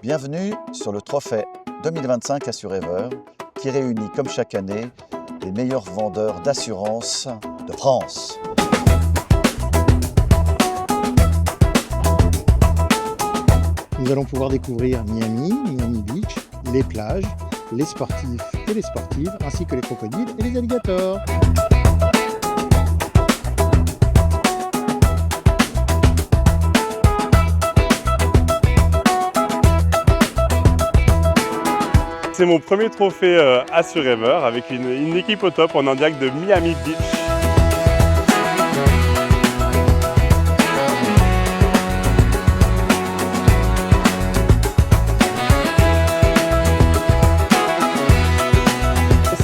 Bienvenue sur le trophée 2025 Assurever qui réunit comme chaque année les meilleurs vendeurs d'assurance de France. Nous allons pouvoir découvrir Miami Beach, les plages, les sportifs et les sportives, ainsi que les crocodiles et les alligators. C'est mon premier trophée Assurever avec une équipe au top. On est en direct de Miami Beach.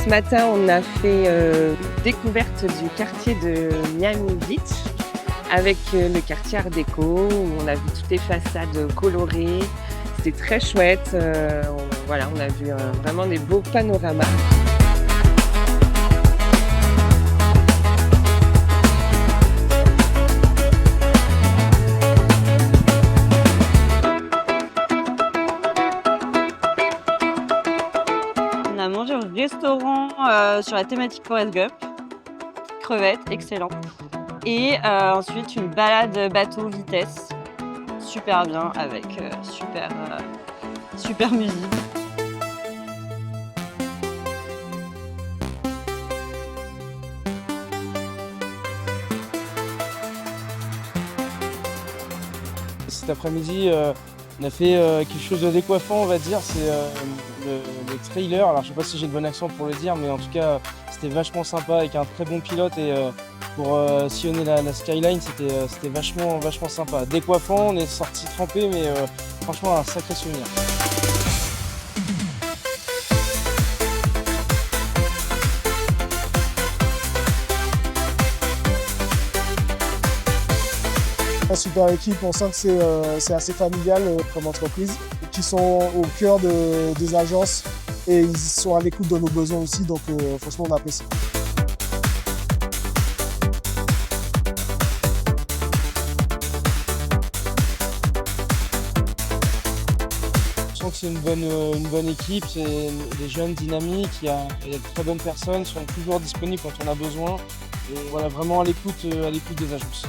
Ce matin, on a fait découverte du quartier de Miami Beach avec le quartier Art déco où on a vu toutes les façades colorées. C'était très chouette. Voilà, on a vu vraiment des beaux panoramas. On a mangé au restaurant sur la thématique Forrest Gump. Crevettes, excellent. Et ensuite une balade bateau vitesse. Super bien avec super musique. Cet après-midi, on a fait quelque chose de décoiffant, on va dire. C'est le trailer. Alors, je sais pas si j'ai le bon accent pour le dire, mais en tout cas, c'était vachement sympa avec un très bon pilote et pour sillonner la skyline, c'était vachement sympa. Décoiffant, on est sorti trempé, mais franchement, un sacré souvenir. Une super équipe, on sent que c'est assez familial comme entreprise, qui sont au cœur des agences et ils sont à l'écoute de nos besoins aussi, donc franchement on apprécie. Je sens que c'est une bonne équipe, c'est des jeunes dynamiques, il y a de très bonnes personnes, sont toujours disponibles quand on a besoin et voilà, vraiment à l'écoute des agences.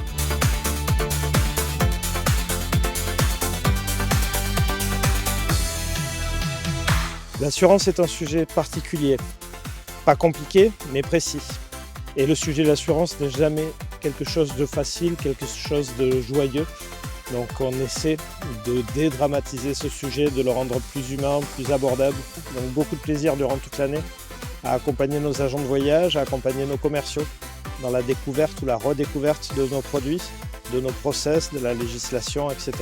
L'assurance est un sujet particulier, pas compliqué, mais précis. Et le sujet de l'assurance n'est jamais quelque chose de facile, quelque chose de joyeux. Donc on essaie de dédramatiser ce sujet, de le rendre plus humain, plus abordable. Donc beaucoup de plaisir durant toute l'année à accompagner nos agents de voyage, à accompagner nos commerciaux dans la découverte ou la redécouverte de nos produits, de nos process, de la législation, etc.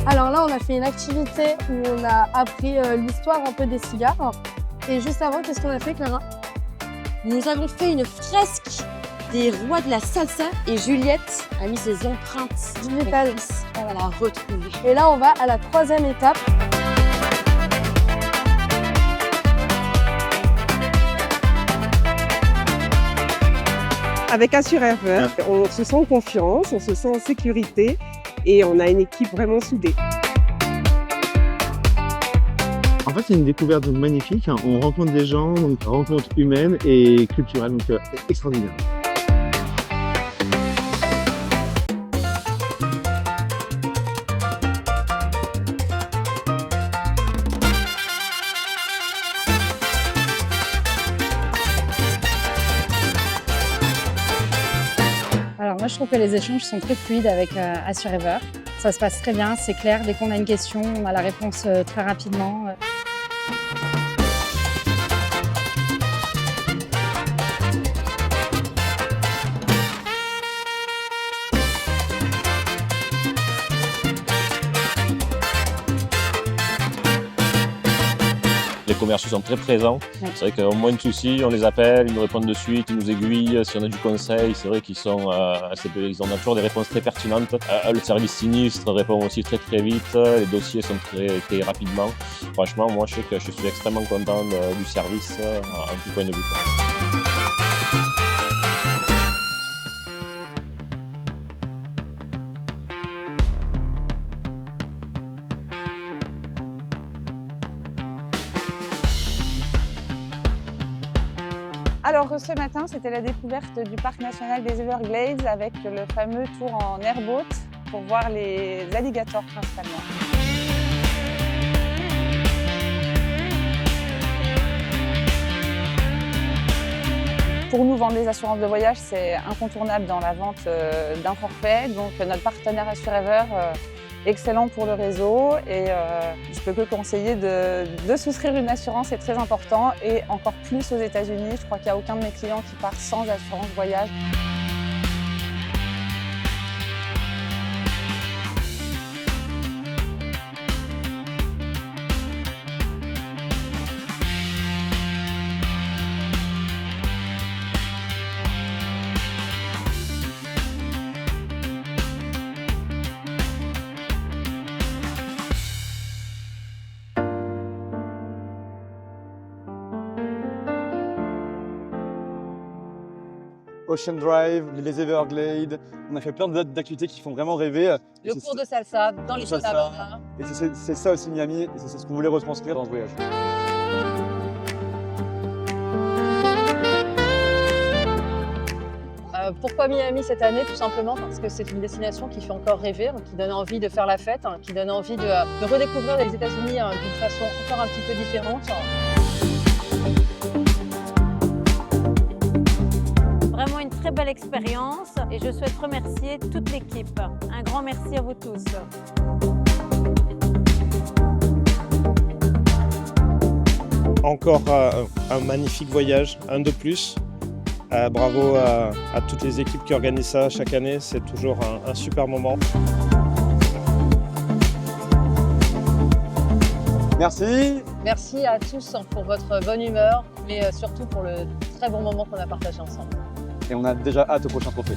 Alors là, on a fait une activité où on a appris l'histoire un peu des cigares. Et juste avant, qu'est-ce qu'on a fait, Clara? Nous avons fait une fresque des rois de la salsa et Juliette a mis ses empreintes digitales. On va la retrouver. Et là, on va à la troisième étape. Avec Assurever, on se sent en confiance, on se sent en sécurité et on a une équipe vraiment soudée. En fait, c'est une découverte magnifique. On rencontre des gens, donc rencontre humaine et culturelle, donc extraordinaire. Alors moi je trouve que les échanges sont très fluides avec Assurever. Ça se passe très bien, c'est clair, dès qu'on a une question, on a la réponse très rapidement. commerciaux sont très présents. Ouais. C'est vrai qu'on a moins de soucis, on les appelle, ils nous répondent de suite, ils nous aiguillent. Si on a du conseil, c'est vrai qu'ils ont toujours des réponses très pertinentes. Le service sinistre répond aussi très très vite, les dossiers sont traités rapidement. Franchement, moi je sais que je suis extrêmement content du service en tout point de vue. Alors ce matin, c'était la découverte du parc national des Everglades avec le fameux tour en airboat pour voir les alligators principalement. Pour nous, vendre les assurances de voyage, c'est incontournable dans la vente d'un forfait. Donc notre partenaire AssureEver, excellent pour le réseau et je peux que conseiller de souscrire une assurance, c'est très important et encore plus aux États-Unis. Je crois qu'il n'y a aucun de mes clients qui part sans assurance voyage. Ocean Drive, les Everglades, on a fait plein d'activités qui font vraiment rêver. Le cours de salsa dans les Sota. Et c'est ça aussi Miami, et c'est ce qu'on voulait retranscrire dans ce voyage. Pourquoi Miami cette année? Tout simplement parce que c'est une destination qui fait encore rêver, qui donne envie de faire la fête, qui donne envie de redécouvrir les États-Unis d'une façon encore un petit peu différente. Vraiment une très belle expérience et je souhaite remercier toute l'équipe. Un grand merci à vous tous. Encore un magnifique voyage, un de plus. Bravo à toutes les équipes qui organisent ça chaque année, c'est toujours un super moment. Merci. Merci à tous pour votre bonne humeur, mais surtout pour le très bon moment qu'on a partagé ensemble. Et on a déjà hâte au prochain trophée.